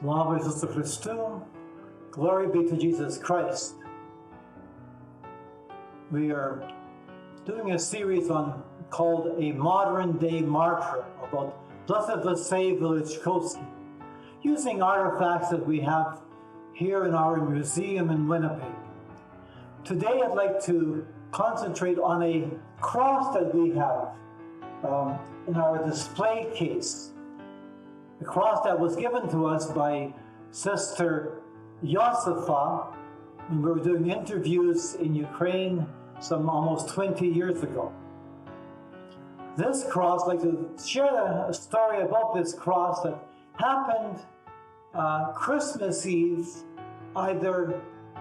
Sława Jezusu Chrystu. Glory be to Jesus Christ. We are doing a series called A Modern Day Martyr about Blessed Vasyl Velychkovsky, using artifacts that we have here in our museum in Winnipeg. Today I'd like to concentrate on a cross that we have in our display case. A cross that was given to us by Sister Josefa when we were doing interviews in Ukraine some almost 20 years ago. This cross, I'd like to share a story about this cross that happened Christmas Eve, either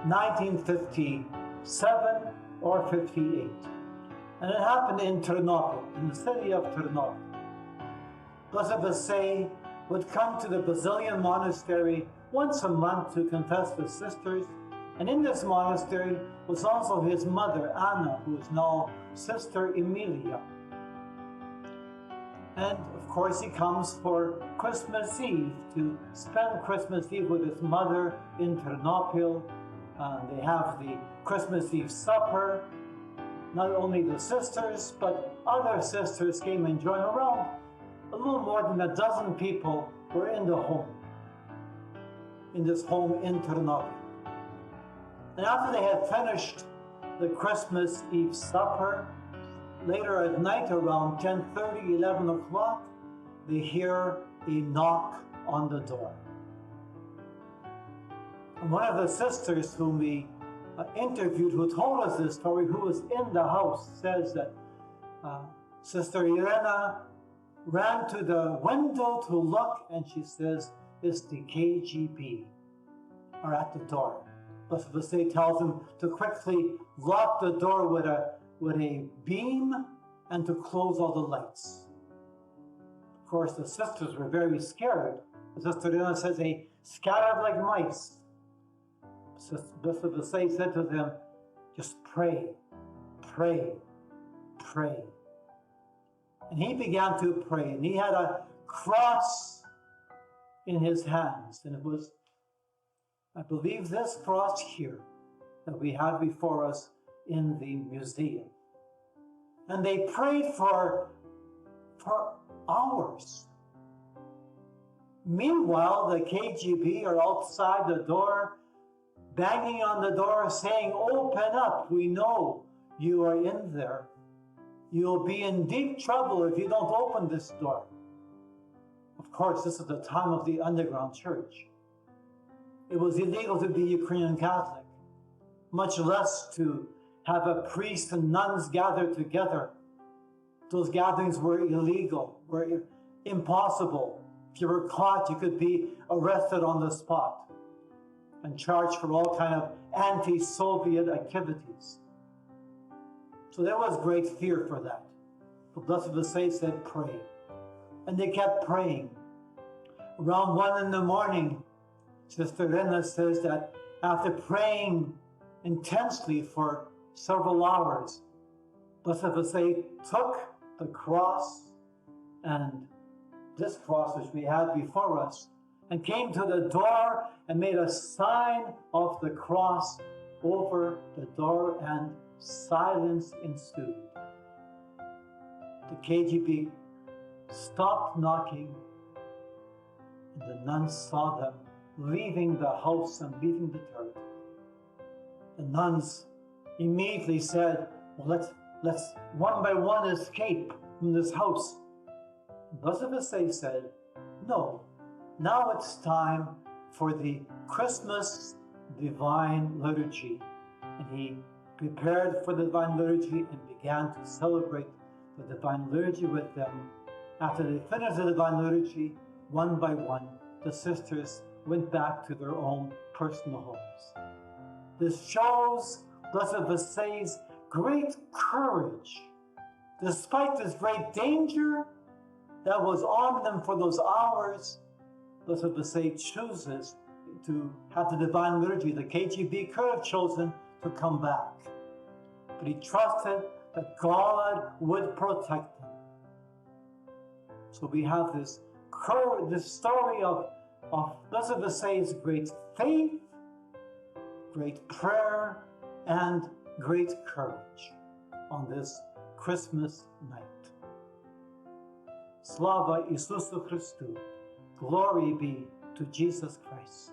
1957 or 58. And it happened in Ternopil, in the city of Ternopil. Blessed Vasyl would come to the Basilian monastery once a month to confess with sisters, and in this monastery was also his mother, Anna, who is now Sister Emilia. And of course he comes for Christmas Eve to spend Christmas Eve with his mother in Ternopil. They have the Christmas Eve supper. Not only the sisters, but other sisters came and joined around. A little more than a dozen people were in the home, in this home in Ternopil. And after they had finished the Christmas Eve supper, later at night around 10:30, 11 o'clock, they hear a knock on the door. And one of the sisters whom we interviewed, who told us this story, who was in the house, says that Sister Irena ran to the window to look, and she says, it's the KGB are at the door. Blessed Vasyl tells him to quickly lock the door with a beam and to close all the lights. Of course, the sisters were very scared. Sister Irena says they scattered like mice. Blessed Vasyl said to them, just pray, pray, pray. And he began to pray, and he had a cross in his hands. And it was, I believe, this cross here that we have before us in the museum. And they prayed for hours. Meanwhile, the KGB are outside the door, banging on the door, saying, open up, we know you are in there. You'll be in deep trouble if you don't open this door. Of course, this is the time of the underground church. It was illegal to be Ukrainian Catholic, much less to have a priest and nuns gather together. Those gatherings were illegal, were impossible. If you were caught, you could be arrested on the spot and charged for all kind of anti-Soviet activities. So there was great fear for that. But Blessed Vasyl said, pray. And they kept praying. Around 1 in the morning, Sister Irena says that after praying intensely for several hours, Blessed Vasyl took the cross, and this cross which we had before us, and came to the door and made a sign of the cross over the door, and silence ensued. The KGB stopped knocking, and the nuns saw them leaving the house and leaving the territory. The nuns immediately said, well, let's one by one escape from this house. Blessed Vasyl said, no, now it's time for the Christmas Divine Liturgy. And he prepared for the Divine Liturgy and began to celebrate the Divine Liturgy with them. After they finished the Divine Liturgy, one by one, the sisters went back to their own personal homes. This shows Blessed Vasyl's great courage. Despite this great danger that was on them for those hours, Blessed Vasyl chooses to have the Divine Liturgy. The KGB could have chosen to come back, but he trusted that God would protect them. So we have this story of of Blessed Vasyl's great faith, great prayer, and great courage on this Christmas night. Slava Isusu Christu. Glory be to Jesus Christ.